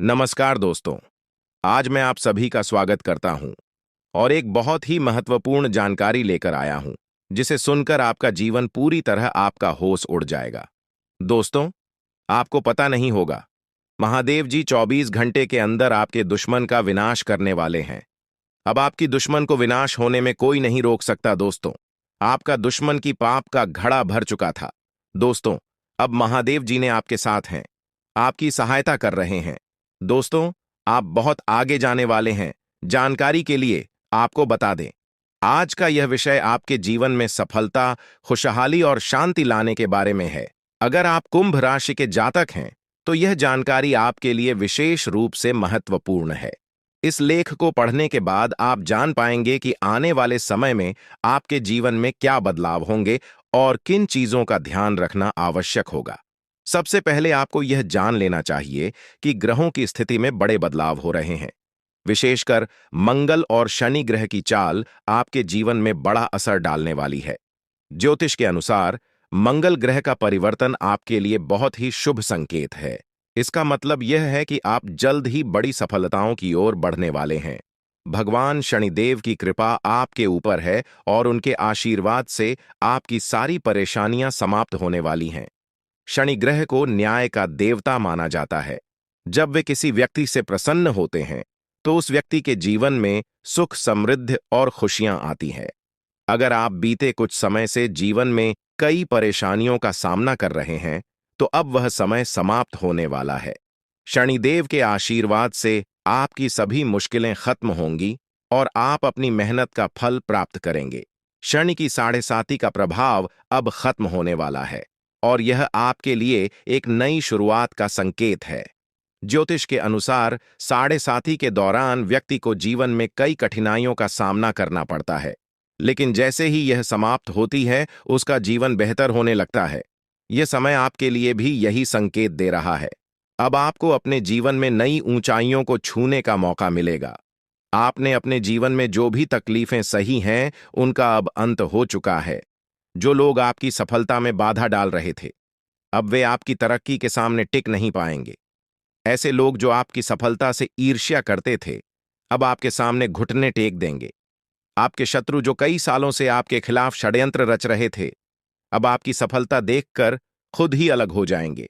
नमस्कार दोस्तों। आज मैं आप सभी का स्वागत करता हूं और एक बहुत ही महत्वपूर्ण जानकारी लेकर आया हूं, जिसे सुनकर आपका जीवन पूरी तरह आपका होश उड़ जाएगा। दोस्तों, आपको पता नहीं होगा, महादेव जी 24 घंटे के अंदर आपके दुश्मन का विनाश करने वाले हैं। अब आपकी दुश्मन को विनाश होने में कोई नहीं रोक सकता दोस्तों। आपका दुश्मन की पाप का घड़ा भर चुका था। दोस्तों, अब महादेव जी ने आपके साथ हैं, आपकी सहायता कर रहे हैं। दोस्तों, आप बहुत आगे जाने वाले हैं। जानकारी के लिए आपको बता दें, आज का यह विषय आपके जीवन में सफलता, खुशहाली और शांति लाने के बारे में है। अगर आप कुंभ राशि के जातक हैं, तो यह जानकारी आपके लिए विशेष रूप से महत्वपूर्ण है। इस लेख को पढ़ने के बाद आप जान पाएंगे कि आने वाले समय में आपके जीवन में क्या बदलाव होंगे और किन चीजों का ध्यान रखना आवश्यक होगा। सबसे पहले आपको यह जान लेना चाहिए कि ग्रहों की स्थिति में बड़े बदलाव हो रहे हैं। विशेषकर मंगल और शनि ग्रह की चाल आपके जीवन में बड़ा असर डालने वाली है। ज्योतिष के अनुसार मंगल ग्रह का परिवर्तन आपके लिए बहुत ही शुभ संकेत है। इसका मतलब यह है कि आप जल्द ही बड़ी सफलताओं की ओर बढ़ने वाले हैं। भगवान शनिदेव की कृपा आपके ऊपर है और उनके आशीर्वाद से आपकी सारी परेशानियां समाप्त होने वाली हैं। शनि ग्रह को न्याय का देवता माना जाता है। जब वे किसी व्यक्ति से प्रसन्न होते हैं, तो उस व्यक्ति के जीवन में सुख, समृद्धि और खुशियां आती हैं। अगर आप बीते कुछ समय से जीवन में कई परेशानियों का सामना कर रहे हैं, तो अब वह समय समाप्त होने वाला है। शनिदेव के आशीर्वाद से आपकी सभी मुश्किलें खत्म होंगी और आप अपनी मेहनत का फल प्राप्त करेंगे। शनि की साढ़े साती का प्रभाव अब खत्म होने वाला है और यह आपके लिए एक नई शुरुआत का संकेत है। ज्योतिष के अनुसार साढ़े साती के दौरान व्यक्ति को जीवन में कई कठिनाइयों का सामना करना पड़ता है, लेकिन जैसे ही यह समाप्त होती है, उसका जीवन बेहतर होने लगता है। यह समय आपके लिए भी यही संकेत दे रहा है। अब आपको अपने जीवन में नई ऊंचाइयों को छूने का मौका मिलेगा। आपने अपने जीवन में जो भी तकलीफें सही हैं, उनका अब अंत हो चुका है। जो लोग आपकी सफलता में बाधा डाल रहे थे, अब वे आपकी तरक्की के सामने टिक नहीं पाएंगे। ऐसे लोग जो आपकी सफलता से ईर्ष्या करते थे, अब आपके सामने घुटने टेक देंगे। आपके शत्रु जो कई सालों से आपके खिलाफ षड्यंत्र रच रहे थे, अब आपकी सफलता देखकर खुद ही अलग हो जाएंगे।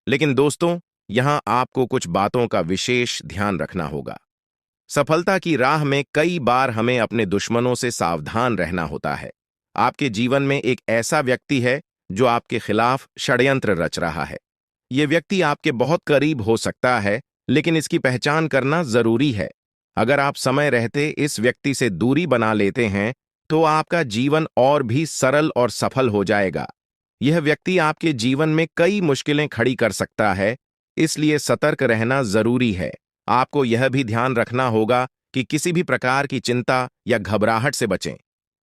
लेकिन दोस्तों, यहां आपको कुछ बातों का विशेष ध्यान रखना होगा। सफलता की राह में कई बार हमें अपने दुश्मनों से सावधान रहना होता है। आपके जीवन में एक ऐसा व्यक्ति है जो आपके खिलाफ षड्यंत्र रच रहा है। यह व्यक्ति आपके बहुत करीब हो सकता है, लेकिन इसकी पहचान करना जरूरी है। अगर आप समय रहते इस व्यक्ति से दूरी बना लेते हैं, तो आपका जीवन और भी सरल और सफल हो जाएगा। यह व्यक्ति आपके जीवन में कई मुश्किलें खड़ी कर सकता है, इसलिए सतर्क रहना जरूरी है। आपको यह भी ध्यान रखना होगा कि किसी भी प्रकार की चिंता या घबराहट से बचें।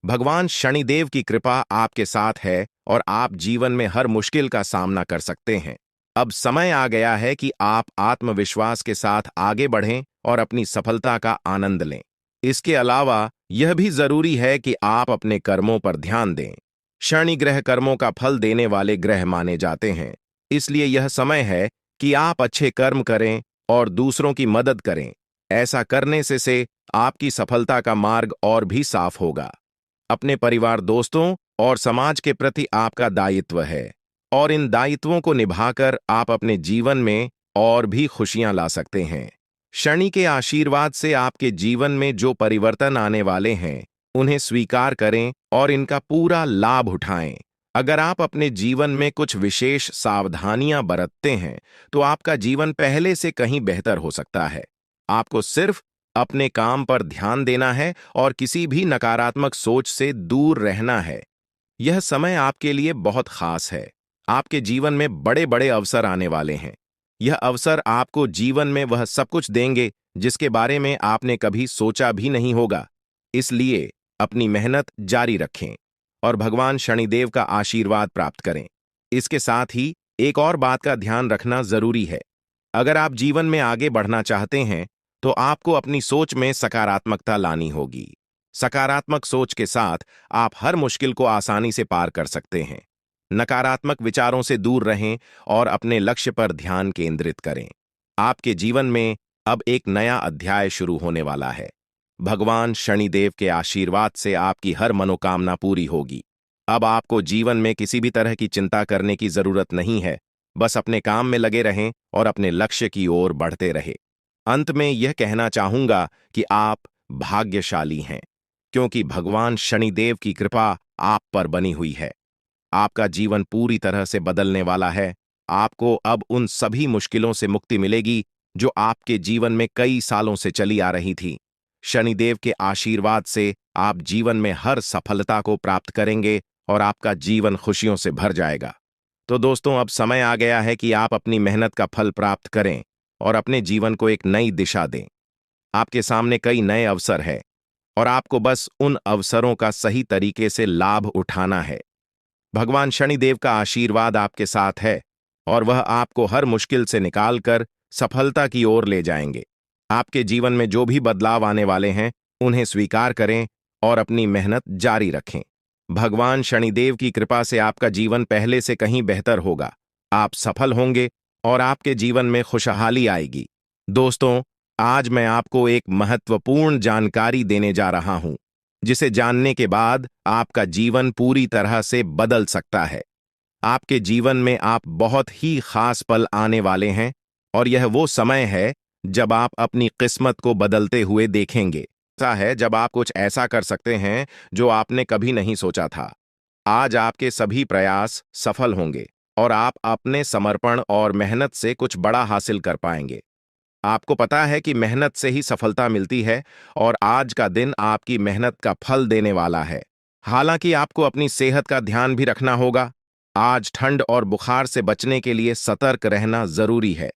भगवान शनिदेव की कृपा आपके साथ है और आप जीवन में हर मुश्किल का सामना कर सकते हैं। अब समय आ गया है कि आप आत्मविश्वास के साथ आगे बढ़ें और अपनी सफलता का आनंद लें। इसके अलावा यह भी जरूरी है कि आप अपने कर्मों पर ध्यान दें। शनि ग्रह कर्मों का फल देने वाले ग्रह माने जाते हैं, इसलिए यह समय है कि आप अच्छे कर्म करें और दूसरों की मदद करें। ऐसा करने से आपकी सफलता का मार्ग और भी साफ होगा। अपने परिवार, दोस्तों और समाज के प्रति आपका दायित्व है और इन दायित्वों को निभाकर आप अपने जीवन में और भी खुशियां ला सकते हैं। शनि के आशीर्वाद से आपके जीवन में जो परिवर्तन आने वाले हैं, उन्हें स्वीकार करें और इनका पूरा लाभ उठाएं। अगर आप अपने जीवन में कुछ विशेष सावधानियां बरतते हैं, तो आपका जीवन पहले से कहीं बेहतर हो सकता है। आपको सिर्फ अपने काम पर ध्यान देना है और किसी भी नकारात्मक सोच से दूर रहना है। यह समय आपके लिए बहुत खास है। आपके जीवन में बड़े बड़े अवसर आने वाले हैं। यह अवसर आपको जीवन में वह सब कुछ देंगे जिसके बारे में आपने कभी सोचा भी नहीं होगा। इसलिए अपनी मेहनत जारी रखें और भगवान शनिदेव का आशीर्वाद प्राप्त करें। इसके साथ ही एक और बात का ध्यान रखना जरूरी है। अगर आप जीवन में आगे बढ़ना चाहते हैं, तो आपको अपनी सोच में सकारात्मकता लानी होगी। सकारात्मक सोच के साथ आप हर मुश्किल को आसानी से पार कर सकते हैं। नकारात्मक विचारों से दूर रहें और अपने लक्ष्य पर ध्यान केंद्रित करें। आपके जीवन में अब एक नया अध्याय शुरू होने वाला है। भगवान शनिदेव के आशीर्वाद से आपकी हर मनोकामना पूरी होगी। अब आपको जीवन में किसी भी तरह की चिंता करने की जरूरत नहीं है। बस अपने काम में लगे रहें और अपने लक्ष्य की ओर बढ़ते रहें। अंत में यह कहना चाहूंगा कि आप भाग्यशाली हैं, क्योंकि भगवान शनिदेव की कृपा आप पर बनी हुई है। आपका जीवन पूरी तरह से बदलने वाला है। आपको अब उन सभी मुश्किलों से मुक्ति मिलेगी जो आपके जीवन में कई सालों से चली आ रही थी। शनिदेव के आशीर्वाद से आप जीवन में हर सफलता को प्राप्त करेंगे और आपका जीवन खुशियों से भर जाएगा। तो दोस्तों, अब समय आ गया है कि आप अपनी मेहनत का फल प्राप्त करें और अपने जीवन को एक नई दिशा दें। आपके सामने कई नए अवसर हैं और आपको बस उन अवसरों का सही तरीके से लाभ उठाना है। भगवान शनिदेव का आशीर्वाद आपके साथ है और वह आपको हर मुश्किल से निकालकर सफलता की ओर ले जाएंगे। आपके जीवन में जो भी बदलाव आने वाले हैं, उन्हें स्वीकार करें और अपनी मेहनत जारी रखें। भगवान शनिदेव की कृपा से आपका जीवन पहले से कहीं बेहतर होगा। आप सफल होंगे और आपके जीवन में खुशहाली आएगी। दोस्तों, आज मैं आपको एक महत्वपूर्ण जानकारी देने जा रहा हूं, जिसे जानने के बाद आपका जीवन पूरी तरह से बदल सकता है। आपके जीवन में आप बहुत ही खास पल आने वाले हैं और यह वो समय है जब आप अपनी किस्मत को बदलते हुए देखेंगे। ऐसा है जब आप कुछ ऐसा कर सकते हैं जो आपने कभी नहीं सोचा था। आज आपके सभी प्रयास सफल होंगे और आप अपने समर्पण और मेहनत से कुछ बड़ा हासिल कर पाएंगे। आपको पता है कि मेहनत से ही सफलता मिलती है और आज का दिन आपकी मेहनत का फल देने वाला है। हालांकि आपको अपनी सेहत का ध्यान भी रखना होगा। आज ठंड और बुखार से बचने के लिए सतर्क रहना जरूरी है।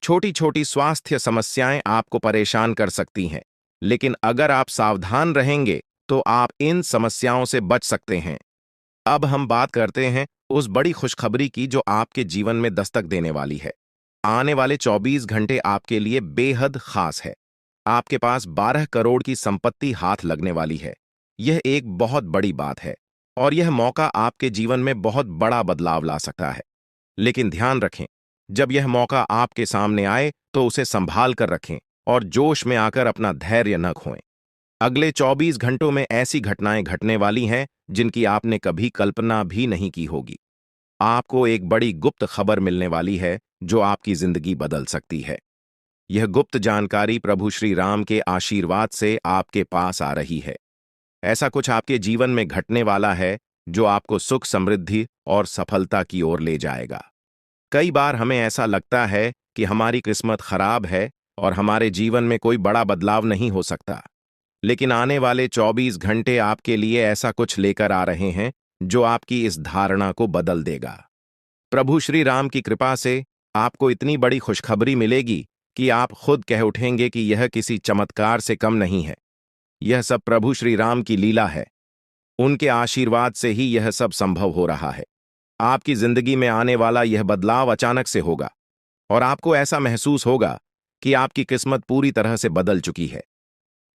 छोटी छोटी स्वास्थ्य समस्याएं आपको परेशान कर सकती हैं, लेकिन अगर आप सावधान रहेंगे तो आप इन समस्याओं से बच सकते हैं। अब हम बात करते हैं उस बड़ी खुशखबरी की जो आपके जीवन में दस्तक देने वाली है। आने वाले 24 घंटे आपके लिए बेहद खास है। आपके पास 12 करोड़ की संपत्ति हाथ लगने वाली है। यह एक बहुत बड़ी बात है और यह मौका आपके जीवन में बहुत बड़ा बदलाव ला सकता है। लेकिन ध्यान रखें, जब यह मौका आपके सामने आए तो उसे संभाल कर रखें और जोश में आकर अपना धैर्य न खोएं। अगले 24 घंटों में ऐसी घटनाएं घटने वाली हैं जिनकी आपने कभी कल्पना भी नहीं की होगी। आपको एक बड़ी गुप्त खबर मिलने वाली है जो आपकी जिंदगी बदल सकती है। यह गुप्त जानकारी प्रभु श्री राम के आशीर्वाद से आपके पास आ रही है। ऐसा कुछ आपके जीवन में घटने वाला है जो आपको सुख, समृद्धि और सफलता की ओर ले जाएगा। कई बार हमें ऐसा लगता है कि हमारी किस्मत खराब है और हमारे जीवन में कोई बड़ा बदलाव नहीं हो सकता। लेकिन आने वाले 24 घंटे आपके लिए ऐसा कुछ लेकर आ रहे हैं जो आपकी इस धारणा को बदल देगा। प्रभु श्री राम की कृपा से आपको इतनी बड़ी खुशखबरी मिलेगी कि आप खुद कह उठेंगे कि यह किसी चमत्कार से कम नहीं है। यह सब प्रभु श्री राम की लीला है। उनके आशीर्वाद से ही यह सब संभव हो रहा है। आपकी जिंदगी में आने वाला यह बदलाव अचानक से होगा और आपको ऐसा महसूस होगा कि आपकी किस्मत पूरी तरह से बदल चुकी है।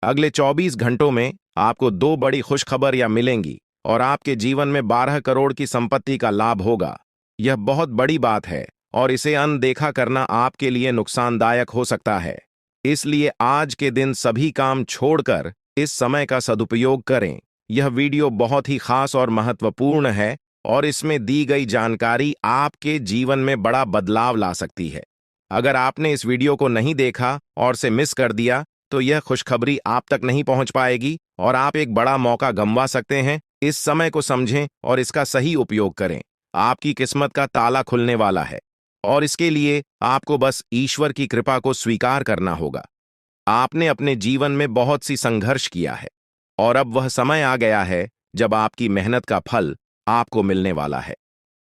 अगले 24 घंटों में आपको 2 बड़ी खुशखबरियां मिलेंगी और आपके जीवन में 12 करोड़ की संपत्ति का लाभ होगा। यह बहुत बड़ी बात है और इसे अनदेखा करना आपके लिए नुकसानदायक हो सकता है। इसलिए आज के दिन सभी काम छोड़कर इस समय का सदुपयोग करें। यह वीडियो बहुत ही खास और महत्वपूर्ण है और इसमें दी गई जानकारी आपके जीवन में बड़ा बदलाव ला सकती है। अगर आपने इस वीडियो को नहीं देखा और से मिस कर दिया तो यह खुशखबरी आप तक नहीं पहुंच पाएगी और आप एक बड़ा मौका गंवा सकते हैं। इस समय को समझें और इसका सही उपयोग करें। आपकी किस्मत का ताला खुलने वाला है और इसके लिए आपको बस ईश्वर की कृपा को स्वीकार करना होगा। आपने अपने जीवन में बहुत सी संघर्ष किया है और अब वह समय आ गया है जब आपकी मेहनत का फल आपको मिलने वाला है।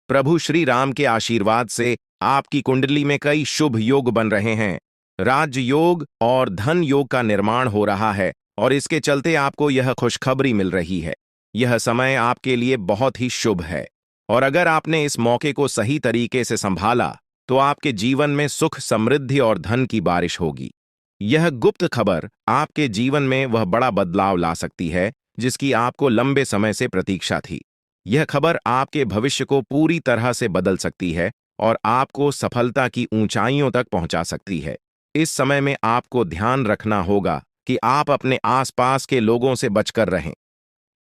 प्रभु श्री राम के आशीर्वाद से आपकी कुंडली में कई शुभ योग बन रहे हैं। राज योग और धन योग का निर्माण हो रहा है और इसके चलते आपको यह खुशखबरी मिल रही है। यह समय आपके लिए बहुत ही शुभ है और अगर आपने इस मौके को सही तरीके से संभाला तो आपके जीवन में सुख, समृद्धि और धन की बारिश होगी। यह गुप्त खबर आपके जीवन में वह बड़ा बदलाव ला सकती है जिसकी आपको लंबे समय से प्रतीक्षा थी। यह खबर आपके भविष्य को पूरी तरह से बदल सकती है और आपको सफलता की ऊंचाइयों तक पहुंचा सकती है। इस समय में आपको ध्यान रखना होगा कि आप अपने आसपास के लोगों से बचकर रहें।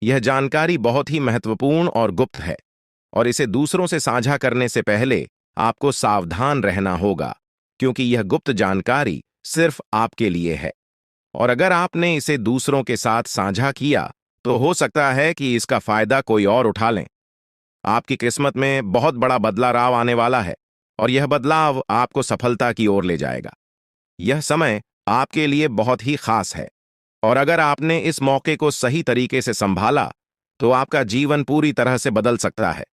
यह जानकारी बहुत ही महत्वपूर्ण और गुप्त है, और इसे दूसरों से साझा करने से पहले आपको सावधान रहना होगा, क्योंकि यह गुप्त जानकारी सिर्फ आपके लिए है। और अगर आपने इसे दूसरों के साथ साझा किया, तो हो सकता है कि इसका फायदा कोई और उठा लें। आपकी किस्मत में बहुत बड़ा बदलाव आने वाला है, और यह बदलाव आपको सफलता की ओर ले जाएगा। यह समय आपके लिए बहुत ही खास है, और अगर आपने इस मौके को सही तरीके से संभाला, तो आपका जीवन पूरी तरह से बदल सकता है।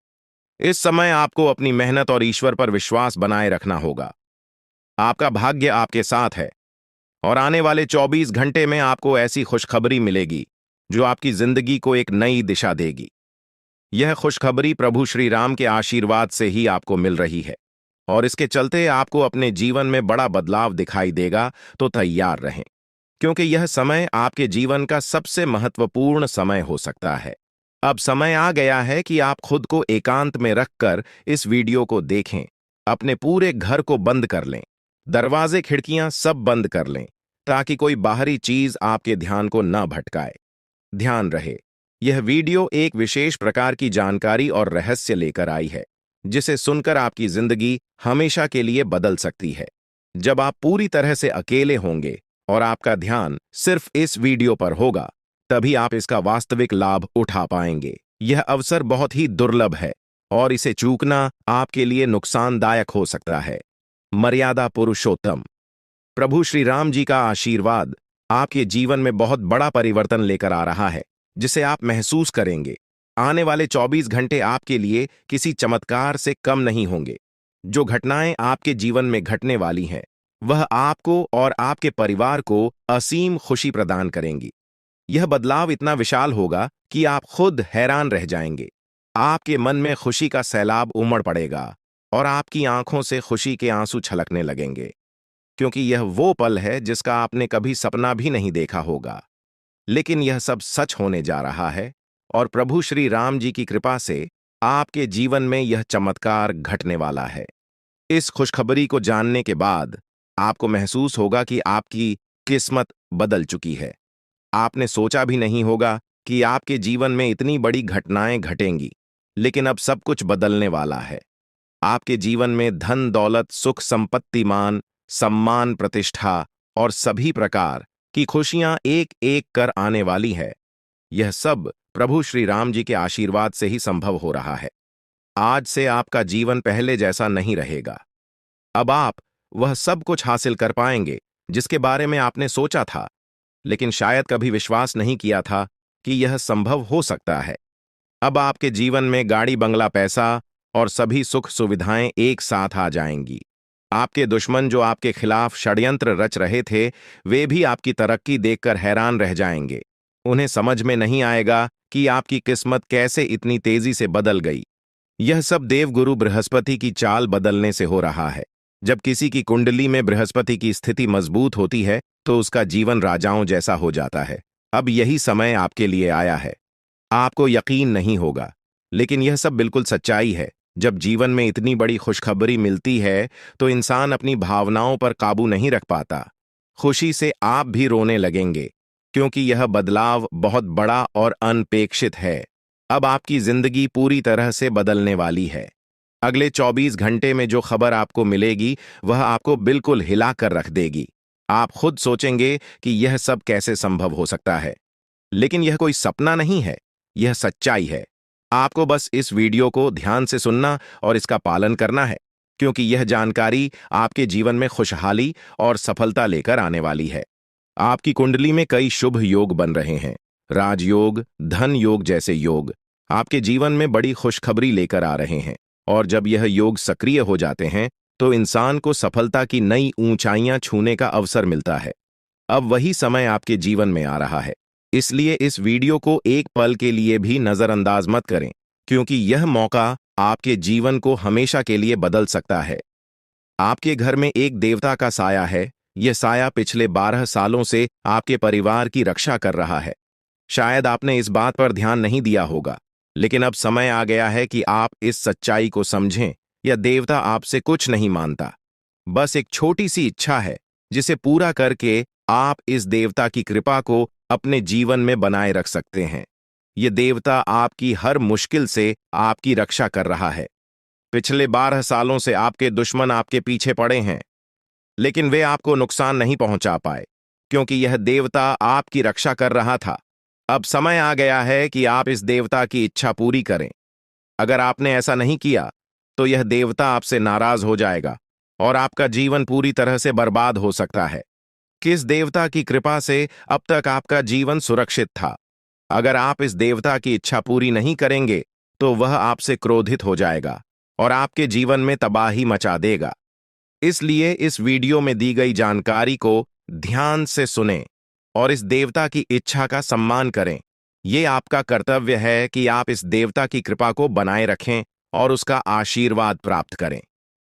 इस समय आपको अपनी मेहनत और ईश्वर पर विश्वास बनाए रखना होगा। आपका भाग्य आपके साथ है, और आने वाले 24 घंटे में आपको ऐसी खुशखबरी मिलेगी जो आपकी जिंदगी को एक नई दिशा देगी। यह खुशखबरी प्रभु श्री राम के आशीर्वाद से ही आपको मिल रही है, और इसके चलते आपको अपने जीवन में बड़ा बदलाव दिखाई देगा। तो तैयार रहें, क्योंकि यह समय आपके जीवन का सबसे महत्वपूर्ण समय हो सकता है। अब समय आ गया है कि आप खुद को एकांत में रखकर इस वीडियो को देखें। अपने पूरे घर को बंद कर लें, दरवाजे खिड़कियां सब बंद कर लें, ताकि कोई बाहरी चीज आपके ध्यान को न भटकाए। ध्यान रहे, यह वीडियो एक विशेष प्रकार की जानकारी और रहस्य लेकर आई है, जिसे सुनकर आपकी जिंदगी हमेशा के लिए बदल सकती है। जब आप पूरी तरह से अकेले होंगे और आपका ध्यान सिर्फ इस वीडियो पर होगा, तभी आप इसका वास्तविक लाभ उठा पाएंगे। यह अवसर बहुत ही दुर्लभ है, और इसे चूकना आपके लिए नुकसानदायक हो सकता है। मर्यादा पुरुषोत्तम प्रभु श्री राम जी का आशीर्वाद आपके जीवन में बहुत बड़ा परिवर्तन लेकर आ रहा है, जिसे आप महसूस करेंगे। आने वाले 24 घंटे आपके लिए किसी चमत्कार से कम नहीं होंगे। जो घटनाएं आपके जीवन में घटने वाली हैं, वह आपको और आपके परिवार को असीम खुशी प्रदान करेंगी। यह बदलाव इतना विशाल होगा कि आप खुद हैरान रह जाएंगे। आपके मन में खुशी का सैलाब उमड़ पड़ेगा, और आपकी आंखों से खुशी के आंसू छलकने लगेंगे, क्योंकि यह वो पल है जिसका आपने कभी सपना भी नहीं देखा होगा। लेकिन यह सब सच होने जा रहा है, और प्रभु श्री राम जी की कृपा से आपके जीवन में यह चमत्कार घटने वाला है। इस खुशखबरी को जानने के बाद आपको महसूस होगा कि आपकी किस्मत बदल चुकी है। आपने सोचा भी नहीं होगा कि आपके जीवन में इतनी बड़ी घटनाएं घटेंगी, लेकिन अब सब कुछ बदलने वाला है। आपके जीवन में धन दौलत, सुख संपत्ति, मान सम्मान, प्रतिष्ठा और सभी प्रकार की खुशियां एक एक कर आने वाली है। यह सब प्रभु श्री राम जी के आशीर्वाद से ही संभव हो रहा है। आज से आपका जीवन पहले जैसा नहीं रहेगा। अब आप वह सब कुछ हासिल कर पाएंगे जिसके बारे में आपने सोचा था, लेकिन शायद कभी विश्वास नहीं किया था कि यह संभव हो सकता है। अब आपके जीवन में गाड़ी, बंगला, पैसा और सभी सुख सुविधाएं एक साथ आ जाएंगी। आपके दुश्मन जो आपके खिलाफ षड्यंत्र रच रहे थे, वे भी आपकी तरक्की देखकर हैरान रह जाएंगे। उन्हें समझ में नहीं आएगा कि आपकी किस्मत कैसे इतनी तेजी से बदल गई। यह सब देवगुरु बृहस्पति की चाल बदलने से हो रहा है। जब किसी की कुंडली में बृहस्पति की स्थिति मजबूत होती है, तो उसका जीवन राजाओं जैसा हो जाता है। अब यही समय आपके लिए आया है। आपको यकीन नहीं होगा, लेकिन यह सब बिल्कुल सच्चाई है। जब जीवन में इतनी बड़ी खुशखबरी मिलती है, तो इंसान अपनी भावनाओं पर काबू नहीं रख पाता। खुशी से आप भी रोने लगेंगे, क्योंकि यह बदलाव बहुत बड़ा और अनपेक्षित है। अब आपकी जिंदगी पूरी तरह से बदलने वाली है। अगले 24 घंटे में जो खबर आपको मिलेगी, वह आपको बिल्कुल हिला कर रख देगी। आप खुद सोचेंगे कि यह सब कैसे संभव हो सकता है, लेकिन यह कोई सपना नहीं है, यह सच्चाई है। आपको बस इस वीडियो को ध्यान से सुनना और इसका पालन करना है, क्योंकि यह जानकारी आपके जीवन में खुशहाली और सफलता लेकर आने वाली है। आपकी कुंडली में कई शुभ योग बन रहे हैं। राजयोग, धन योग जैसे योग आपके जीवन में बड़ी खुशखबरी लेकर आ रहे हैं, और जब यह योग सक्रिय हो जाते हैं, तो इंसान को सफलता की नई ऊंचाइयां छूने का अवसर मिलता है। अब वही समय आपके जीवन में आ रहा है, इसलिए इस वीडियो को एक पल के लिए भी नजरअंदाज मत करें, क्योंकि यह मौका आपके जीवन को हमेशा के लिए बदल सकता है। आपके घर में एक देवता का साया है। यह साया पिछले 12 सालों से आपके परिवार की रक्षा कर रहा है। शायद आपने इस बात पर ध्यान नहीं दिया होगा, लेकिन अब समय आ गया है कि आप इस सच्चाई को समझें यह देवता आपसे कुछ नहीं मानता, बस एक छोटी सी इच्छा है जिसे पूरा करके आप इस देवता की कृपा को अपने जीवन में बनाए रख सकते हैं। यह देवता आपकी हर मुश्किल से आपकी रक्षा कर रहा है। पिछले 12 सालों से आपके दुश्मन आपके पीछे पड़े हैं, लेकिन वे आपको नुकसान नहीं पहुंचा पाए, क्योंकि यह देवता आपकी रक्षा कर रहा था। अब समय आ गया है कि आप इस देवता की इच्छा पूरी करें। अगर आपने ऐसा नहीं किया, तो यह देवता आपसे नाराज हो जाएगा और आपका जीवन पूरी तरह से बर्बाद हो सकता है। किस देवता की कृपा से अब तक आपका जीवन सुरक्षित था? अगर आप इस देवता की इच्छा पूरी नहीं करेंगे, तो वह आपसे क्रोधित हो जाएगा और आपके जीवन में तबाही मचा देगा। इसलिए इस वीडियो में दी गई जानकारी को ध्यान से सुनें और इस देवता की इच्छा का सम्मान करें। ये आपका कर्तव्य है कि आप इस देवता की कृपा को बनाए रखें और उसका आशीर्वाद प्राप्त करें।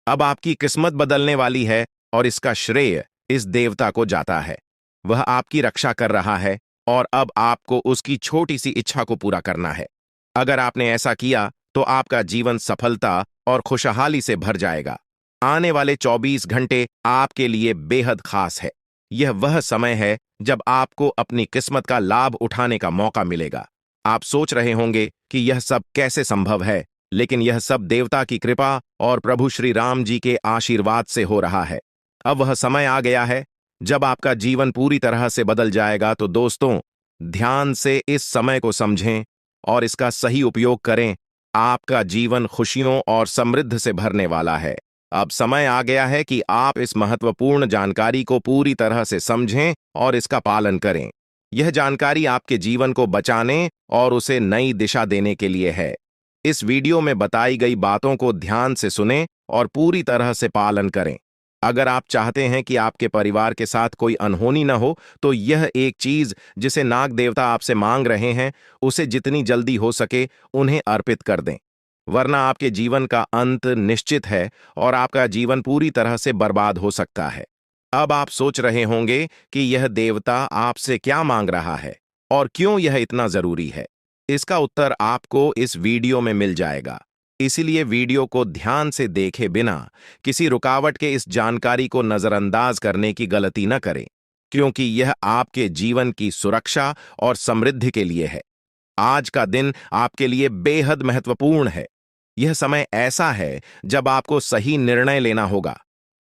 अब आपकी किस्मत बदलने वाली है और इसका श्रेय इस देवता को जाता है। वह आपकी रक्षा कर रहा है और अब आपको उसकी छोटी सी इच्छा को पूरा करना है। अगर आपने ऐसा किया, तो आपका जीवन सफलता और खुशहाली से भर जाएगा। आने वाले 24 घंटे आपके लिए बेहद खास है। यह वह समय है जब आपको अपनी किस्मत का लाभ उठाने का मौका मिलेगा। आप सोच रहे होंगे कि यह सब कैसे संभव है, लेकिन यह सब देवता की कृपा और प्रभु श्री राम जी के आशीर्वाद से हो रहा है। अब वह समय आ गया है जब आपका जीवन पूरी तरह से बदल जाएगा। तो दोस्तों, ध्यान से इस समय को समझें और इसका सही उपयोग करें। आपका जीवन खुशियों और समृद्धि से भरने वाला है। अब समय आ गया है कि आप इस महत्वपूर्ण जानकारी को पूरी तरह से समझें और इसका पालन करें। यह जानकारी आपके जीवन को बचाने और उसे नई दिशा देने के लिए है। इस वीडियो में बताई गई बातों को ध्यान से सुनें और पूरी तरह से पालन करें। अगर आप चाहते हैं कि आपके परिवार के साथ कोई अनहोनी न हो, तो यह एक चीज जिसे नाग देवता आपसे मांग रहे हैं, उसे जितनी जल्दी हो सके उन्हें अर्पित कर दें, वरना आपके जीवन का अंत निश्चित है और आपका जीवन पूरी तरह से बर्बाद हो सकता है। अब आप सोच रहे होंगे कि यह देवता आपसे क्या मांग रहा है और क्यों यह इतना जरूरी है। इसका उत्तर आपको इस वीडियो में मिल जाएगा। इसीलिए वीडियो को ध्यान से देखे बिना किसी रुकावट के इस जानकारी को नजरअंदाज करने की गलती न करें, क्योंकि यह आपके जीवन की सुरक्षा और समृद्धि के लिए है। आज का दिन आपके लिए बेहद महत्वपूर्ण है। यह समय ऐसा है जब आपको सही निर्णय लेना होगा।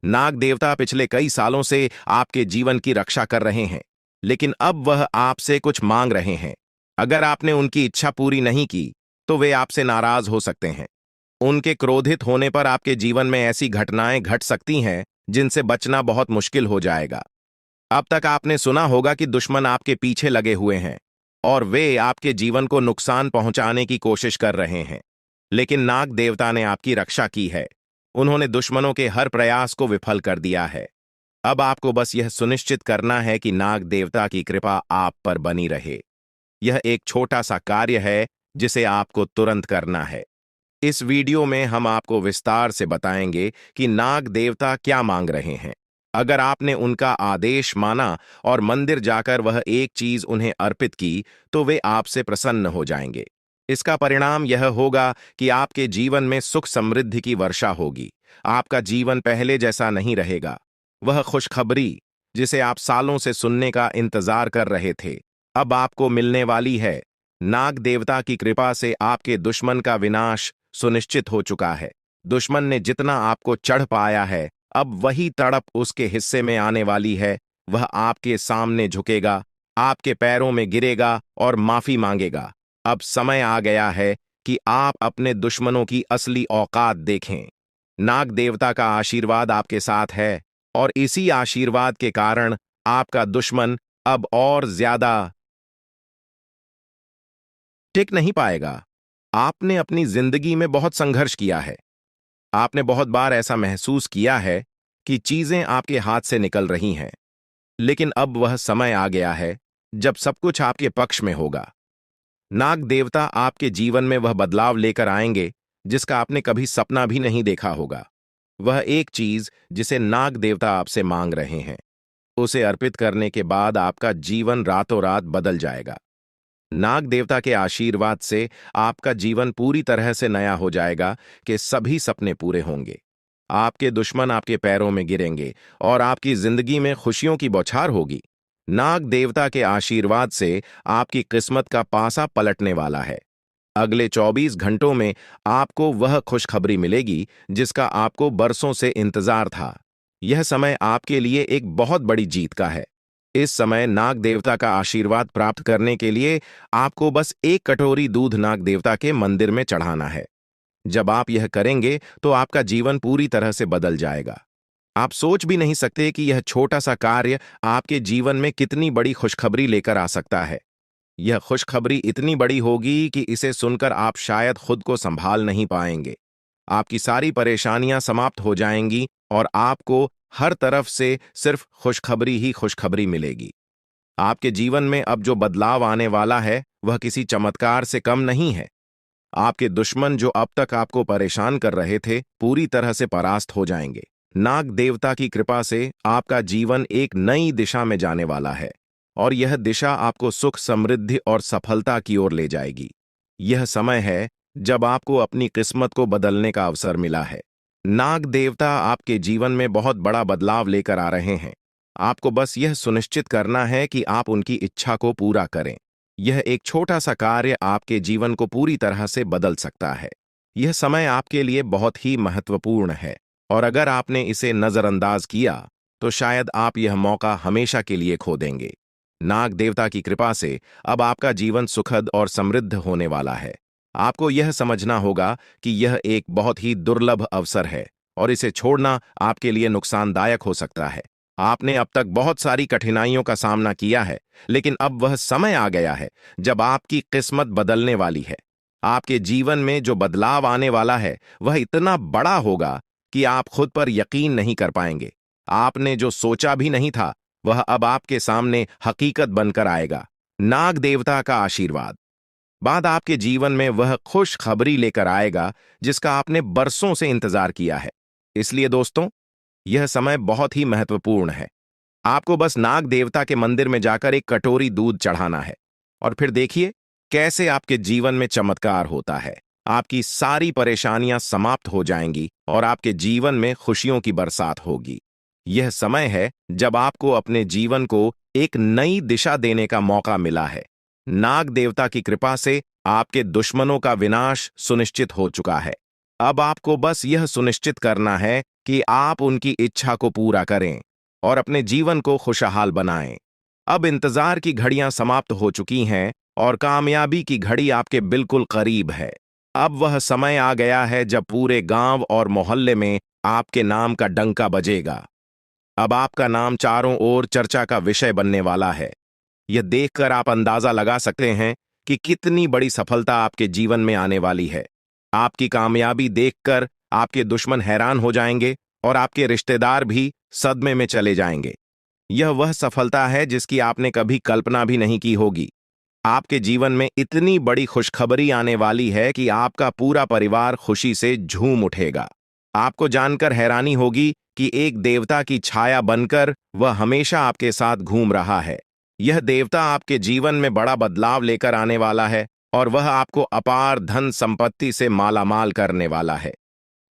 नाग देवता पिछले कई सालों से आपके जीवन की रक्षा कर रहे हैं, लेकिन अब वह आपसे कुछ मांग रहे हैं। अगर आपने उनकी इच्छा पूरी नहीं की, तो वे आपसे नाराज हो सकते हैं। उनके क्रोधित होने पर आपके जीवन में ऐसी घटनाएं घट सकती हैं जिनसे बचना बहुत मुश्किल हो जाएगा। अब तक आपने सुना होगा कि दुश्मन आपके पीछे लगे हुए हैं और वे आपके जीवन को नुकसान पहुंचाने की कोशिश कर रहे हैं, लेकिन नाग देवता ने आपकी रक्षा की है। उन्होंने दुश्मनों के हर प्रयास को विफल कर दिया है। अब आपको बस यह सुनिश्चित करना है कि नाग देवता की कृपा आप पर बनी रहे। यह एक छोटा सा कार्य है जिसे आपको तुरंत करना है। इस वीडियो में हम आपको विस्तार से बताएंगे कि नाग देवता क्या मांग रहे हैं। अगर आपने उनका आदेश माना और मंदिर जाकर वह एक चीज उन्हें अर्पित की, तो वे आपसे प्रसन्न हो जाएंगे। इसका परिणाम यह होगा कि आपके जीवन में सुख समृद्धि की वर्षा होगी। आपका जीवन पहले जैसा नहीं रहेगा। वह खुशखबरी जिसे आप सालों से सुनने का इंतजार कर रहे थे, अब आपको मिलने वाली है। नाग देवता की कृपा से आपके दुश्मन का विनाश सुनिश्चित हो चुका है। दुश्मन ने जितना आपको चढ़ पाया है, अब वही तड़प उसके हिस्से में आने वाली है। वह आपके सामने झुकेगा, आपके पैरों में गिरेगा और माफी मांगेगा। अब समय आ गया है कि आप अपने दुश्मनों की असली औकात देखें। नाग देवता का आशीर्वाद आपके साथ है और इसी आशीर्वाद के कारण आपका दुश्मन अब और ज्यादा टिक नहीं पाएगा। आपने अपनी जिंदगी में बहुत संघर्ष किया है। आपने बहुत बार ऐसा महसूस किया है कि चीजें आपके हाथ से निकल रही हैं, लेकिन अब वह समय आ गया है जब सब कुछ आपके पक्ष में होगा। नाग देवता आपके जीवन में वह बदलाव लेकर आएंगे जिसका आपने कभी सपना भी नहीं देखा होगा। वह एक चीज जिसे नाग देवता आपसे मांग रहे हैं, उसे अर्पित करने के बाद आपका जीवन रातों रात बदल जाएगा। नाग देवता के आशीर्वाद से आपका जीवन पूरी तरह से नया हो जाएगा कि सभी सपने पूरे होंगे। आपके दुश्मन आपके पैरों में गिरेंगे और आपकी जिंदगी में खुशियों की बौछार होगी। नाग देवता के आशीर्वाद से आपकी किस्मत का पासा पलटने वाला है। अगले 24 घंटों में आपको वह खुशखबरी मिलेगी जिसका आपको बरसों से इंतजार था। यह समय आपके लिए एक बहुत बड़ी जीत का है। इस समय नाग देवता का आशीर्वाद प्राप्त करने के लिए आपको बस एक कटोरी दूध नाग देवता के मंदिर में चढ़ाना है। जब आप यह करेंगे तो आपका जीवन पूरी तरह से बदल जाएगा। आप सोच भी नहीं सकते कि यह छोटा सा कार्य आपके जीवन में कितनी बड़ी खुशखबरी लेकर आ सकता है। यह खुशखबरी इतनी बड़ी होगी कि इसे सुनकर आप शायद खुद को संभाल नहीं पाएंगे। आपकी सारी परेशानियां समाप्त हो जाएंगी और आपको हर तरफ से सिर्फ खुशखबरी ही खुशखबरी मिलेगी। आपके जीवन में अब जो बदलाव आने वाला है वह किसी चमत्कार से कम नहीं है। आपके दुश्मन जो अब तक आपको परेशान कर रहे थे पूरी तरह से परास्त हो जाएंगे। नाग देवता की कृपा से आपका जीवन एक नई दिशा में जाने वाला है और यह दिशा आपको सुख, समृद्धि और सफलता की ओर ले जाएगी। यह समय है जब आपको अपनी किस्मत को बदलने का अवसर मिला है। नाग देवता आपके जीवन में बहुत बड़ा बदलाव लेकर आ रहे हैं। आपको बस यह सुनिश्चित करना है कि आप उनकी इच्छा को पूरा करें। यह एक छोटा सा कार्य आपके जीवन को पूरी तरह से बदल सकता है। यह समय आपके लिए बहुत ही महत्वपूर्ण है और अगर आपने इसे नजरअंदाज किया तो शायद आप यह मौका हमेशा के लिए खो देंगे। नाग देवता की कृपा से अब आपका जीवन सुखद और समृद्ध होने वाला है। आपको यह समझना होगा कि यह एक बहुत ही दुर्लभ अवसर है और इसे छोड़ना आपके लिए नुकसानदायक हो सकता है। आपने अब तक बहुत सारी कठिनाइयों का सामना किया है, लेकिन अब वह समय आ गया है जब आपकी किस्मत बदलने वाली है। आपके जीवन में जो बदलाव आने वाला है वह इतना बड़ा होगा कि आप खुद पर यकीन नहीं कर पाएंगे। आपने जो सोचा भी नहीं था वह अब आपके सामने हकीकत बनकर आएगा। नाग देवता का आशीर्वाद बाद आपके जीवन में वह खुश खबरी लेकर आएगा जिसका आपने बरसों से इंतजार किया है। इसलिए दोस्तों, यह समय बहुत ही महत्वपूर्ण है। आपको बस नाग देवता के मंदिर में जाकर एक कटोरी दूध चढ़ाना है और फिर देखिए कैसे आपके जीवन में चमत्कार होता है। आपकी सारी परेशानियां समाप्त हो जाएंगी और आपके जीवन में खुशियों की बरसात होगी। यह समय है जब आपको अपने जीवन को एक नई दिशा देने का मौका मिला है। नाग देवता की कृपा से आपके दुश्मनों का विनाश सुनिश्चित हो चुका है। अब आपको बस यह सुनिश्चित करना है कि आप उनकी इच्छा को पूरा करें और अपने जीवन को खुशहाल बनाएं। अब इंतजार की घड़ियां समाप्त हो चुकी हैं और कामयाबी की घड़ी आपके बिल्कुल करीब है। अब वह समय आ गया है जब पूरे गांव और मोहल्ले में आपके नाम का डंका बजेगा। अब आपका नाम चारों ओर चर्चा का विषय बनने वाला है। यह देखकर आप अंदाजा लगा सकते हैं कि कितनी बड़ी सफलता आपके जीवन में आने वाली है। आपकी कामयाबी देखकर आपके दुश्मन हैरान हो जाएंगे और आपके रिश्तेदार भी सदमे में चले जाएंगे। यह वह सफलता है जिसकी आपने कभी कल्पना भी नहीं की होगी। आपके जीवन में इतनी बड़ी खुशखबरी आने वाली है कि आपका पूरा परिवार खुशी से झूम उठेगा। आपको जानकर हैरानी होगी कि एक देवता की छाया बनकर वह हमेशा आपके साथ घूम रहा है। यह देवता आपके जीवन में बड़ा बदलाव लेकर आने वाला है और वह आपको अपार धन संपत्ति से मालामाल करने वाला है।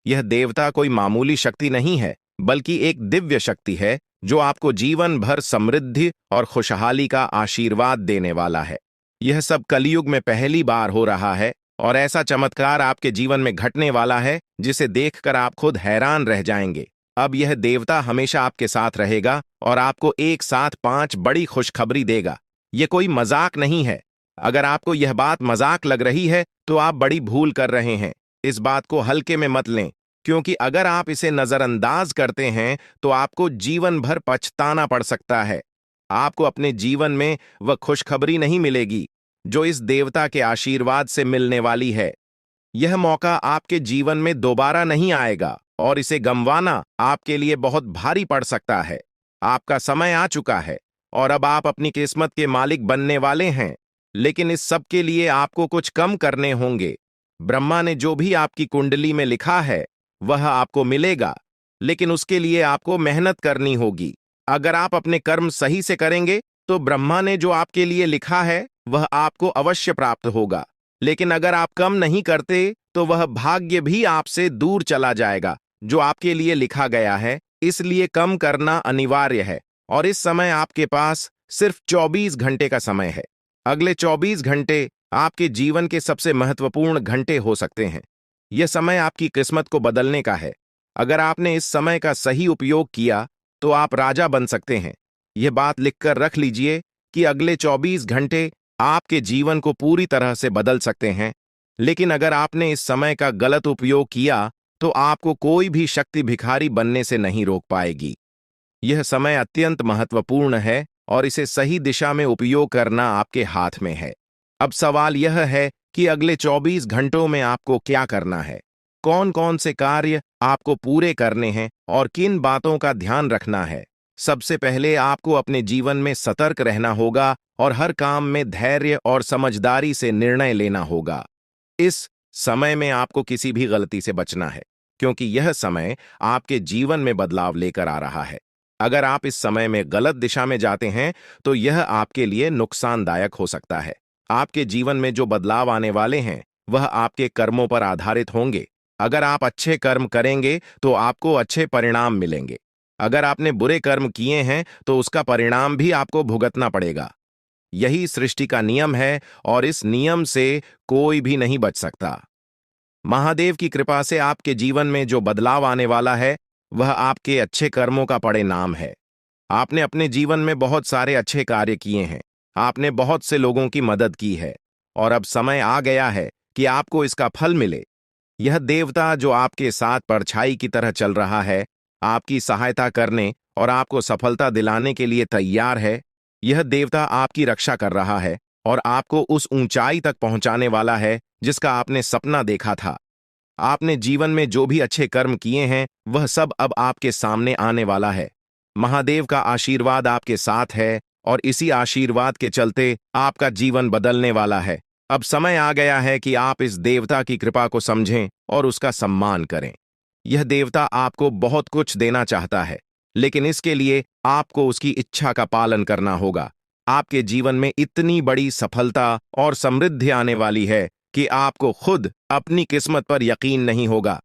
यह देवता कोई मामूली शक्ति नहीं है, बल्कि एक दिव्य शक्ति है जो आपको जीवन भर समृद्धि और खुशहाली का आशीर्वाद देने वाला है। यह सब कलयुग में पहली बार हो रहा है और ऐसा चमत्कार आपके जीवन में घटने वाला है जिसे देखकर आप खुद हैरान रह जाएंगे। अब यह देवता हमेशा आपके साथ रहेगा और आपको एक साथ 5 बड़ी खुशखबरी देगा। यह कोई मजाक नहीं है। अगर आपको यह बात मजाक लग रही है तो आप बड़ी भूल कर रहे हैं। इस बात को हल्के में मत लें, क्योंकि अगर आप इसे नजरअंदाज करते हैं तो आपको जीवन भर पछताना पड़ सकता है। आपको अपने जीवन में वह खुशखबरी नहीं मिलेगी जो इस देवता के आशीर्वाद से मिलने वाली है। यह मौका आपके जीवन में दोबारा नहीं आएगा और इसे गंवाना आपके लिए बहुत भारी पड़ सकता है। आपका समय आ चुका है और अब आप अपनी किस्मत के मालिक बनने वाले हैं, लेकिन इस सब के लिए आपको कुछ कम करने होंगे। ब्रह्मा ने जो भी आपकी कुंडली में लिखा है वह आपको मिलेगा, लेकिन उसके लिए आपको मेहनत करनी होगी। अगर आप अपने कर्म सही से करेंगे तो ब्रह्मा ने जो आपके लिए लिखा है वह आपको अवश्य प्राप्त होगा। लेकिन अगर आप कम नहीं करते तो वह भाग्य भी आपसे दूर चला जाएगा जो आपके लिए लिखा गया है। इसलिए कम करना अनिवार्य है। और इस समय आपके पास सिर्फ 24 घंटे का समय है। अगले 24 घंटे आपके जीवन के सबसे महत्वपूर्ण घंटे हो सकते हैं। यह समय आपकी किस्मत को बदलने का है। अगर आपने इस समय का सही उपयोग किया तो आप राजा बन सकते हैं। यह बात लिखकर रख लीजिए कि अगले 24 घंटे आपके जीवन को पूरी तरह से बदल सकते हैं। लेकिन अगर आपने इस समय का गलत उपयोग किया तो आपको कोई भी शक्ति भिखारी बनने से नहीं रोक पाएगी। यह समय अत्यंत महत्वपूर्ण है और इसे सही दिशा में उपयोग करना आपके हाथ में है। अब सवाल यह है कि अगले 24 घंटों में आपको क्या करना है, कौन कौन से कार्य आपको पूरे करने हैं और किन बातों का ध्यान रखना है। सबसे पहले आपको अपने जीवन में सतर्क रहना होगा और हर काम में धैर्य और समझदारी से निर्णय लेना होगा। इस समय में आपको किसी भी गलती से बचना है, क्योंकि यह समय आपके जीवन में बदलाव लेकर आ रहा है। अगर आप इस समय में गलत दिशा में जाते हैं तो यह आपके लिए नुकसानदायक हो सकता है। आपके जीवन में जो बदलाव आने वाले हैं वह आपके कर्मों पर आधारित होंगे। अगर आप अच्छे कर्म करेंगे तो आपको अच्छे परिणाम मिलेंगे। अगर आपने बुरे कर्म किए हैं तो उसका परिणाम भी आपको भुगतना पड़ेगा। यही सृष्टि का नियम है और इस नियम से कोई भी नहीं बच सकता। महादेव की कृपा से आपके जीवन में जो बदलाव आने वाला है वह आपके अच्छे कर्मों का परिणाम है। आपने अपने जीवन में बहुत सारे अच्छे कार्य किए हैं, आपने बहुत से लोगों की मदद की है और अब समय आ गया है कि आपको इसका फल मिले। यह देवता जो आपके साथ परछाई की तरह चल रहा है, आपकी सहायता करने और आपको सफलता दिलाने के लिए तैयार है। यह देवता आपकी रक्षा कर रहा है और आपको उस ऊंचाई तक पहुंचाने वाला है जिसका आपने सपना देखा था। आपने जीवन में जो भी अच्छे कर्म किए हैं वह सब अब आपके सामने आने वाला है। महादेव का आशीर्वाद आपके साथ है और इसी आशीर्वाद के चलते आपका जीवन बदलने वाला है। अब समय आ गया है कि आप इस देवता की कृपा को समझें और उसका सम्मान करें। यह देवता आपको बहुत कुछ देना चाहता है, लेकिन इसके लिए आपको उसकी इच्छा का पालन करना होगा। आपके जीवन में इतनी बड़ी सफलता और समृद्धि आने वाली है कि आपको खुद अपनी किस्मत पर यकीन नहीं होगा।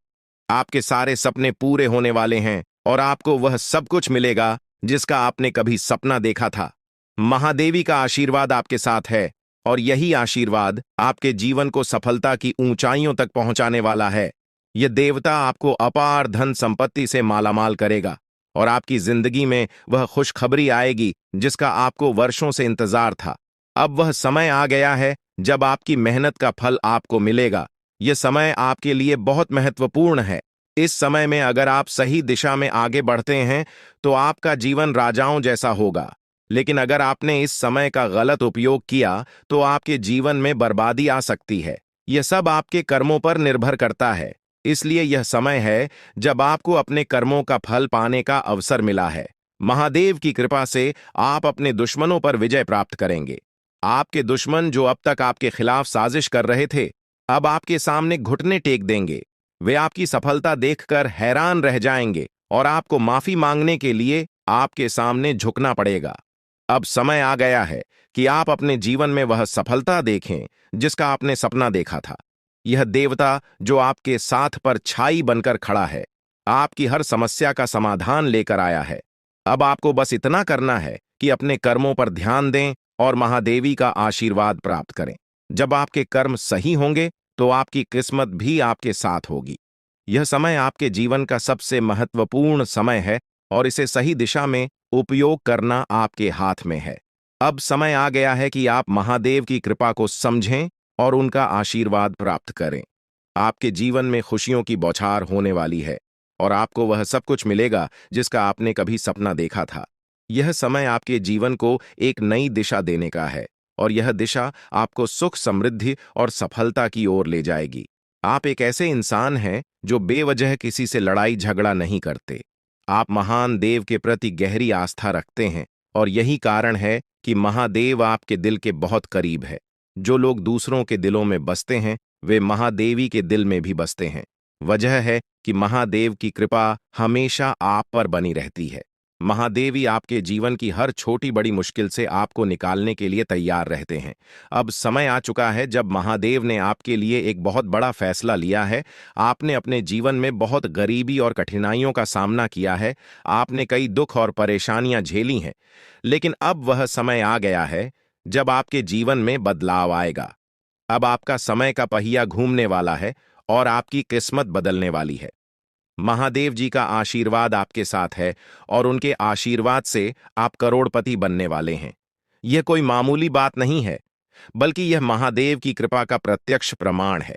आपके सारे सपने पूरे होने वाले हैं और आपको वह सब कुछ मिलेगा जिसका आपने कभी सपना देखा था। महादेवी का आशीर्वाद आपके साथ है और यही आशीर्वाद आपके जीवन को सफलता की ऊंचाइयों तक पहुंचाने वाला है। यह देवता आपको अपार धन संपत्ति से मालामाल करेगा और आपकी जिंदगी में वह खुशखबरी आएगी जिसका आपको वर्षों से इंतजार था। अब वह समय आ गया है जब आपकी मेहनत का फल आपको मिलेगा। यह समय आपके लिए बहुत महत्वपूर्ण है। इस समय में अगर आप सही दिशा में आगे बढ़ते हैं तो आपका जीवन राजाओं जैसा होगा। लेकिन अगर आपने इस समय का गलत उपयोग किया तो आपके जीवन में बर्बादी आ सकती है। यह सब आपके कर्मों पर निर्भर करता है। इसलिए यह समय है जब आपको अपने कर्मों का फल पाने का अवसर मिला है। महादेव की कृपा से आप अपने दुश्मनों पर विजय प्राप्त करेंगे। आपके दुश्मन जो अब तक आपके खिलाफ साजिश कर रहे थे, अब आपके सामने घुटने टेक देंगे। वे आपकी सफलता देखकर हैरान रह जाएंगे और आपको माफी मांगने के लिए आपके सामने झुकना पड़ेगा। अब समय आ गया है कि आप अपने जीवन में वह सफलता देखें जिसका आपने सपना देखा था। यह देवता जो आपके साथ पर छाई बनकर खड़ा है, आपकी हर समस्या का समाधान लेकर आया है। अब आपको बस इतना करना है कि अपने कर्मों पर ध्यान दें और महादेवी का आशीर्वाद प्राप्त करें। जब आपके कर्म सही होंगे तो आपकी किस्मत भी आपके साथ होगी। यह समय आपके जीवन का सबसे महत्वपूर्ण समय है और इसे सही दिशा में उपयोग करना आपके हाथ में है। अब समय आ गया है कि आप महादेव की कृपा को समझें और उनका आशीर्वाद प्राप्त करें। आपके जीवन में खुशियों की बौछार होने वाली है और आपको वह सब कुछ मिलेगा जिसका आपने कभी सपना देखा था। यह समय आपके जीवन को एक नई दिशा देने का है और यह दिशा आपको सुख, समृद्धि और सफलता की ओर ले जाएगी। आप एक ऐसे इंसान हैं जो बेवजह किसी से लड़ाई झगड़ा नहीं करते। आप महान देव के प्रति गहरी आस्था रखते हैं और यही कारण है कि महादेव आपके दिल के बहुत करीब है। जो लोग दूसरों के दिलों में बसते हैं वे महादेवी के दिल में भी बसते हैं। वजह है कि महादेव की कृपा हमेशा आप पर बनी रहती है। महादेवी आपके जीवन की हर छोटी बड़ी मुश्किल से आपको निकालने के लिए तैयार रहते हैं। अब समय आ चुका है जब महादेव ने आपके लिए एक बहुत बड़ा फैसला लिया है। आपने अपने जीवन में बहुत गरीबी और कठिनाइयों का सामना किया है। आपने कई दुख और परेशानियां झेली हैं। लेकिन अब वह समय आ गया है जब आपके जीवन में बदलाव आएगा। अब आपका समय का पहिया घूमने वाला है और आपकी किस्मत बदलने वाली है। महादेव जी का आशीर्वाद आपके साथ है और उनके आशीर्वाद से आप करोड़पति बनने वाले हैं। यह कोई मामूली बात नहीं है, बल्कि यह महादेव की कृपा का प्रत्यक्ष प्रमाण है।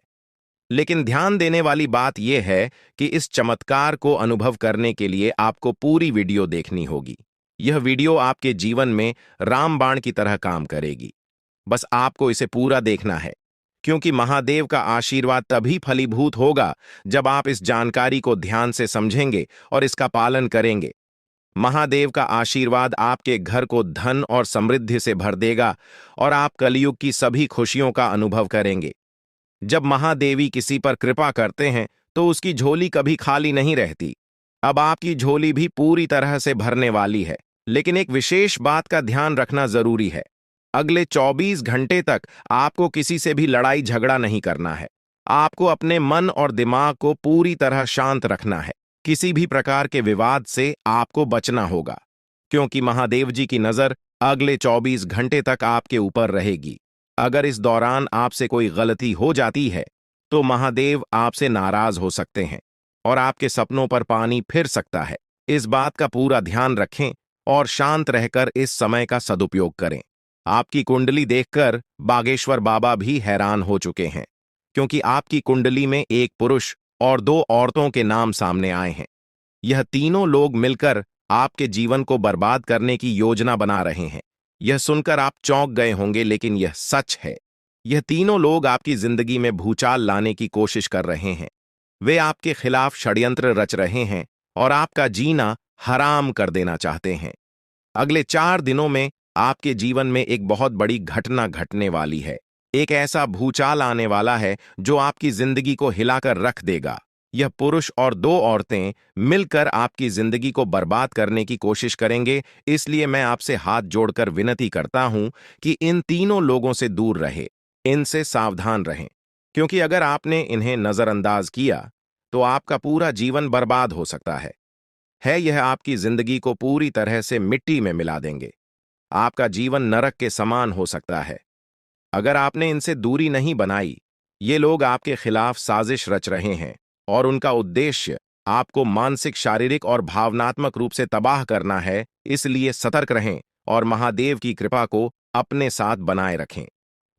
लेकिन ध्यान देने वाली बात यह है कि इस चमत्कार को अनुभव करने के लिए आपको पूरी वीडियो देखनी होगी। यह वीडियो आपके जीवन में रामबाण की तरह काम करेगी। बस आपको इसे पूरा देखना है, क्योंकि महादेव का आशीर्वाद तभी फलीभूत होगा जब आप इस जानकारी को ध्यान से समझेंगे और इसका पालन करेंगे। महादेव का आशीर्वाद आपके घर को धन और समृद्धि से भर देगा और आप कलयुग की सभी खुशियों का अनुभव करेंगे। जब महादेवी किसी पर कृपा करते हैं तो उसकी झोली कभी खाली नहीं रहती। अब आपकी झोली भी पूरी तरह से भरने वाली है। लेकिन एक विशेष बात का ध्यान रखना जरूरी है। अगले 24 घंटे तक आपको किसी से भी लड़ाई झगड़ा नहीं करना है। आपको अपने मन और दिमाग को पूरी तरह शांत रखना है। किसी भी प्रकार के विवाद से आपको बचना होगा, क्योंकि महादेव जी की नजर अगले 24 घंटे तक आपके ऊपर रहेगी। अगर इस दौरान आपसे कोई गलती हो जाती है तो महादेव आपसे नाराज हो सकते हैं और आपके सपनों पर पानी फिर सकता है। इस बात का पूरा ध्यान रखें और शांत रहकर इस समय का सदुपयोग करें। आपकी कुंडली देखकर बागेश्वर बाबा भी हैरान हो चुके हैं, क्योंकि आपकी कुंडली में एक पुरुष और 2 औरतों के नाम सामने आए हैं। यह तीनों लोग मिलकर आपके जीवन को बर्बाद करने की योजना बना रहे हैं। यह सुनकर आप चौंक गए होंगे, लेकिन यह सच है। यह तीनों लोग आपकी जिंदगी में भूचाल लाने की कोशिश कर रहे हैं। वे आपके खिलाफ षड्यंत्र रच रहे हैं और आपका जीना हराम कर देना चाहते हैं। अगले 4 दिनों में आपके जीवन में एक बहुत बड़ी घटना घटने वाली है। एक ऐसा भूचाल आने वाला है जो आपकी जिंदगी को हिलाकर रख देगा। यह पुरुष और 2 औरतें मिलकर आपकी जिंदगी को बर्बाद करने की कोशिश करेंगे। इसलिए मैं आपसे हाथ जोड़कर विनती करता हूं कि इन तीनों लोगों से दूर रहे, इनसे सावधान रहें, क्योंकि अगर आपने इन्हें नजरअंदाज किया तो आपका पूरा जीवन बर्बाद हो सकता है। यह आपकी जिंदगी को पूरी तरह से मिट्टी में मिला देंगे। आपका जीवन नरक के समान हो सकता है। अगर आपने इनसे दूरी नहीं बनाई, ये लोग आपके खिलाफ साजिश रच रहे हैं और उनका उद्देश्य आपको मानसिक, शारीरिक और भावनात्मक रूप से तबाह करना है। इसलिए सतर्क रहें और महादेव की कृपा को अपने साथ बनाए रखें।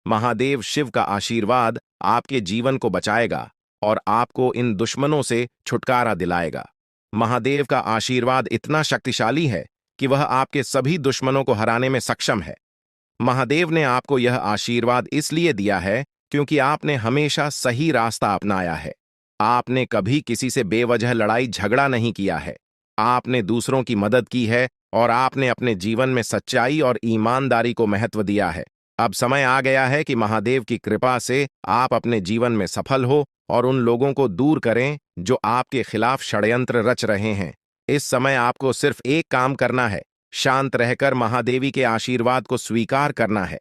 महादेव शिव का आशीर्वाद आपके जीवन को बचाएगा और आपको इन दुश्मनों से छुटकारा दिलाएगा। महादेव का आशीर्वाद इतना शक्तिशाली है कि वह आपके सभी दुश्मनों को हराने में सक्षम है। महादेव ने आपको यह आशीर्वाद इसलिए दिया है क्योंकि आपने हमेशा सही रास्ता अपनाया है। आपने कभी किसी से बेवजह लड़ाई झगड़ा नहीं किया है। आपने दूसरों की मदद की है और आपने अपने जीवन में सच्चाई और ईमानदारी को महत्व दिया है। अब समय आ गया है कि महादेव की कृपा से आप अपने जीवन में सफल हो और उन लोगों को दूर करें जो आपके खिलाफ षड्यंत्र रच रहे हैं। इस समय आपको सिर्फ एक काम करना है, शांत रहकर महादेवी के आशीर्वाद को स्वीकार करना है।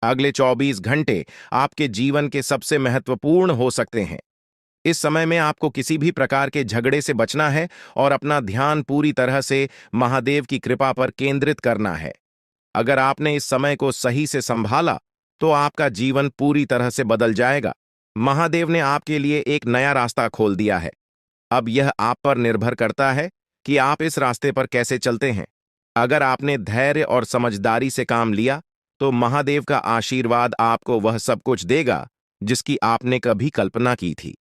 अगले 24 घंटे आपके जीवन के सबसे महत्वपूर्ण हो सकते हैं। इस समय में आपको किसी भी प्रकार के झगड़े से बचना है और अपना ध्यान पूरी तरह से महादेव की कृपा पर केंद्रित करना है। अगर आपने इस समय को सही से संभाला तो आपका जीवन पूरी तरह से बदल जाएगा। महादेव ने आपके लिए एक नया रास्ता खोल दिया है। अब यह आप पर निर्भर करता है कि आप इस रास्ते पर कैसे चलते हैं। अगर आपने धैर्य और समझदारी से काम लिया तो महादेव का आशीर्वाद आपको वह सब कुछ देगा जिसकी आपने कभी कल्पना की थी।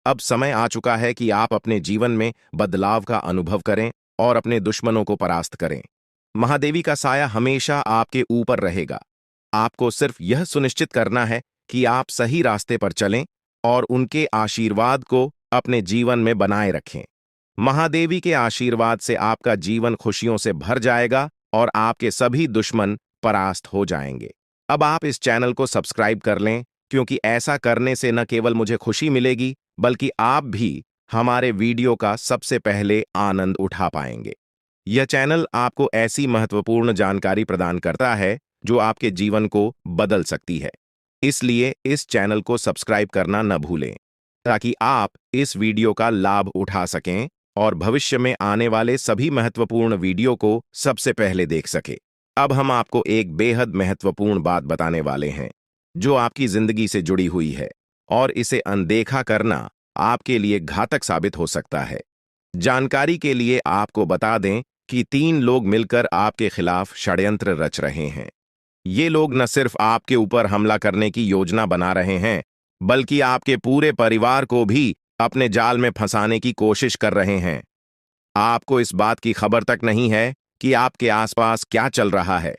अब समय आ चुका है कि आप अपने जीवन में बदलाव का अनुभव करें और अपने दुश्मनों को परास्त करें। महादेवी का साया हमेशा आपके ऊपर रहेगा। आपको सिर्फ यह सुनिश्चित करना है कि आप सही रास्ते पर चलें और उनके आशीर्वाद को अपने जीवन में बनाए रखें। महादेवी के आशीर्वाद से आपका जीवन खुशियों से भर जाएगा और आपके सभी दुश्मन परास्त हो जाएंगे। अब आप इस चैनल को सब्सक्राइब कर लें, क्योंकि ऐसा करने से न केवल मुझे खुशी मिलेगी, बल्कि आप भी हमारे वीडियो का सबसे पहले आनंद उठा पाएंगे। यह चैनल आपको ऐसी महत्वपूर्ण जानकारी प्रदान करता है जो आपके जीवन को बदल सकती है। इसलिए इस चैनल को सब्सक्राइब करना न भूलें ताकि आप इस वीडियो का लाभ उठा सकें और भविष्य में आने वाले सभी महत्वपूर्ण वीडियो को सबसे पहले देख सकें। अब हम आपको एक बेहद महत्वपूर्ण बात बताने वाले हैं जो आपकी जिंदगी से जुड़ी हुई है और इसे अनदेखा करना आपके लिए घातक साबित हो सकता है। जानकारी के लिए आपको बता दें कि 3 लोग मिलकर आपके खिलाफ षड्यंत्र रच रहे हैं। ये लोग न सिर्फ आपके ऊपर हमला करने की योजना बना रहे हैं, बल्कि आपके पूरे परिवार को भी अपने जाल में फंसाने की कोशिश कर रहे हैं। आपको इस बात की खबर तक नहीं है कि आपके आसपास क्या चल रहा है।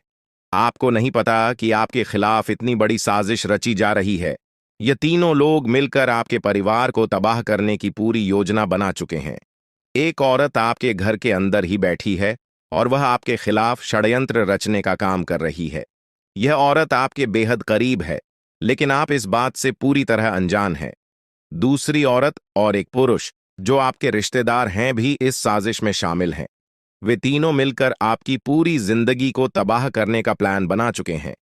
आपको नहीं पता कि आपके खिलाफ इतनी बड़ी साजिश रची जा रही है। ये तीनों लोग मिलकर आपके परिवार को तबाह करने की पूरी योजना बना चुके हैं। एक औरत आपके घर के अंदर ही बैठी है और वह आपके खिलाफ षड्यंत्र रचने का काम कर रही है। यह औरत आपके बेहद करीब है, लेकिन आप इस बात से पूरी तरह अनजान हैं। दूसरी औरत और एक पुरुष जो आपके रिश्तेदार हैं भी इस साजिश में शामिल हैं। वे तीनों मिलकर आपकी पूरी जिंदगी को तबाह करने का प्लान बना चुके हैं।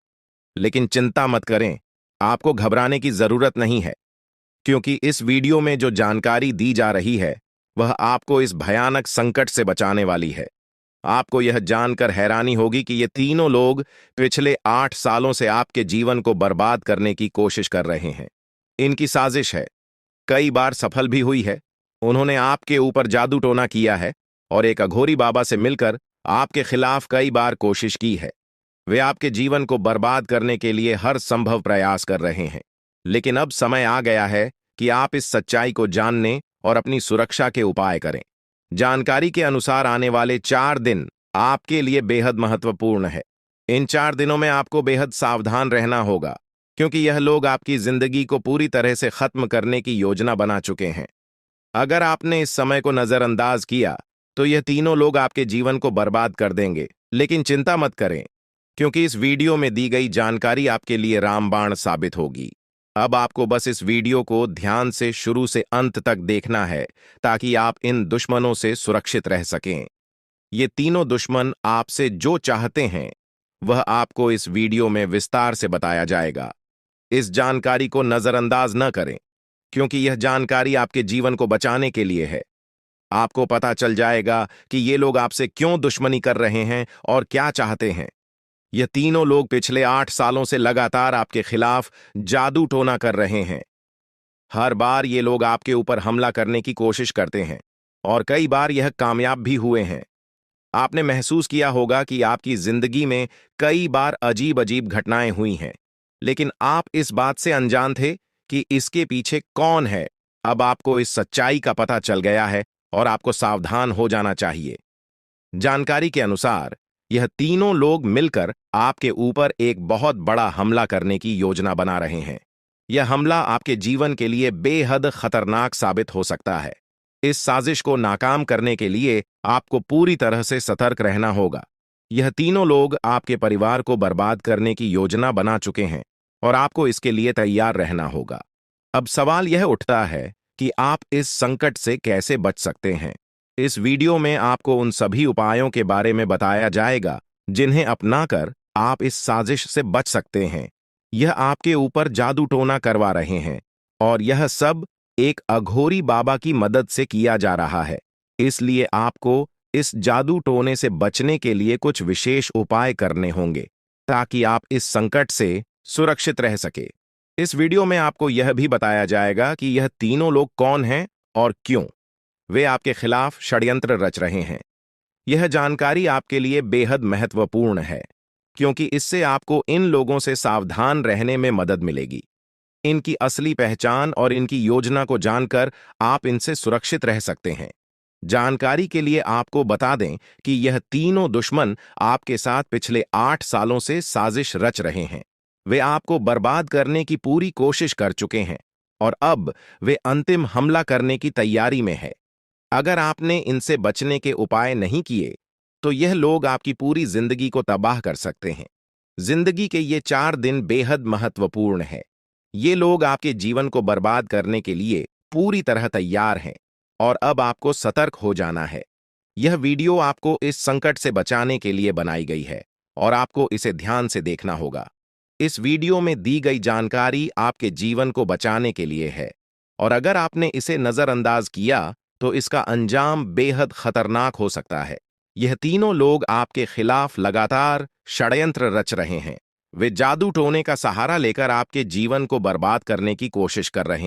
लेकिन चिंता मत करें, आपको घबराने की जरूरत नहीं है, क्योंकि इस वीडियो में जो जानकारी दी जा रही है वह आपको इस भयानक संकट से बचाने वाली है। आपको यह जानकर हैरानी होगी कि ये तीनों लोग पिछले 8 सालों से आपके जीवन को बर्बाद करने की कोशिश कर रहे हैं। इनकी साजिश है, कई बार सफल भी हुई है। उन्होंने आपके ऊपर जादू टोना किया है और एक अघोरी बाबा से मिलकर आपके खिलाफ कई बार कोशिश की है। वे आपके जीवन को बर्बाद करने के लिए हर संभव प्रयास कर रहे हैं। लेकिन अब समय आ गया है कि आप इस सच्चाई को जानने और अपनी सुरक्षा के उपाय करें। जानकारी के अनुसार आने वाले 4 दिन आपके लिए बेहद महत्वपूर्ण है। इन 4 दिनों में आपको बेहद सावधान रहना होगा, क्योंकि यह लोग आपकी जिंदगी को पूरी तरह से खत्म करने की योजना बना चुके हैं। अगर आपने इस समय को नजरअंदाज किया तो यह तीनों लोग आपके जीवन को बर्बाद कर देंगे। लेकिन चिंता मत करें, क्योंकि इस वीडियो में दी गई जानकारी आपके लिए रामबाण साबित होगी। अब आपको बस इस वीडियो को ध्यान से शुरू से अंत तक देखना है ताकि आप इन दुश्मनों से सुरक्षित रह सकें। ये तीनों दुश्मन आपसे जो चाहते हैं वह आपको इस वीडियो में विस्तार से बताया जाएगा। इस जानकारी को नजरअंदाज न करें, क्योंकि यह जानकारी आपके जीवन को बचाने के लिए है। आपको पता चल जाएगा कि ये लोग आपसे क्यों दुश्मनी कर रहे हैं और क्या चाहते हैं। ये तीनों लोग पिछले 8 सालों से लगातार आपके खिलाफ जादू टोना कर रहे हैं। हर बार ये लोग आपके ऊपर हमला करने की कोशिश करते हैं और कई बार यह कामयाब भी हुए हैं। आपने महसूस किया होगा कि आपकी जिंदगी में कई बार अजीब अजीब घटनाएं हुई हैं, लेकिन आप इस बात से अनजान थे कि इसके पीछे कौन है। अब आपको इस सच्चाई का पता चल गया है और आपको सावधान हो जाना चाहिए। जानकारी के अनुसार यह तीनों लोग मिलकर आपके ऊपर एक बहुत बड़ा हमला करने की योजना बना रहे हैं। यह हमला आपके जीवन के लिए बेहद खतरनाक साबित हो सकता है। इस साजिश को नाकाम करने के लिए आपको पूरी तरह से सतर्क रहना होगा। यह तीनों लोग आपके परिवार को बर्बाद करने की योजना बना चुके हैं और आपको इसके लिए तैयार रहना होगा। अब सवाल यह उठता है कि आप इस संकट से कैसे बच सकते हैं। इस वीडियो में आपको उन सभी उपायों के बारे में बताया जाएगा जिन्हें अपनाकर आप इस साजिश से बच सकते हैं। यह आपके ऊपर जादू टोना करवा रहे हैं और यह सब एक अघोरी बाबा की मदद से किया जा रहा है। इसलिए आपको इस जादू टोने से बचने के लिए कुछ विशेष उपाय करने होंगे ताकि आप इस संकट से सुरक्षित रह सके। इस वीडियो में आपको यह भी बताया जाएगा कि यह तीनों लोग कौन हैं और क्यों वे आपके खिलाफ षड्यंत्र रच रहे हैं। यह जानकारी आपके लिए बेहद महत्वपूर्ण है, क्योंकि इससे आपको इन लोगों से सावधान रहने में मदद मिलेगी। इनकी असली पहचान और इनकी योजना को जानकर आप इनसे सुरक्षित रह सकते हैं। जानकारी के लिए आपको बता दें कि यह तीनों दुश्मन आपके साथ पिछले 8 सालों से साजिश रच रहे हैं। वे आपको बर्बाद करने की पूरी कोशिश कर चुके हैं और अब वे अंतिम हमला करने की तैयारी में है। अगर आपने इनसे बचने के उपाय नहीं किए तो यह लोग आपकी पूरी जिंदगी को तबाह कर सकते हैं। जिंदगी के ये 4 दिन बेहद महत्वपूर्ण है। ये लोग आपके जीवन को बर्बाद करने के लिए पूरी तरह तैयार हैं और अब आपको सतर्क हो जाना है। यह वीडियो आपको इस संकट से बचाने के लिए बनाई गई है और आपको इसे ध्यान से देखना होगा। इस वीडियो में दी गई जानकारी आपके जीवन को बचाने के लिए है और अगर आपने इसे नजरअंदाज किया तो इसका अंजाम बेहद खतरनाक हो सकता है। यह तीनों लोग आपके खिलाफ लगातार षड्यंत्र रच रहे हैं। वे जादू टोने का सहारा लेकर आपके जीवन को बर्बाद करने की कोशिश कर रहे हैं।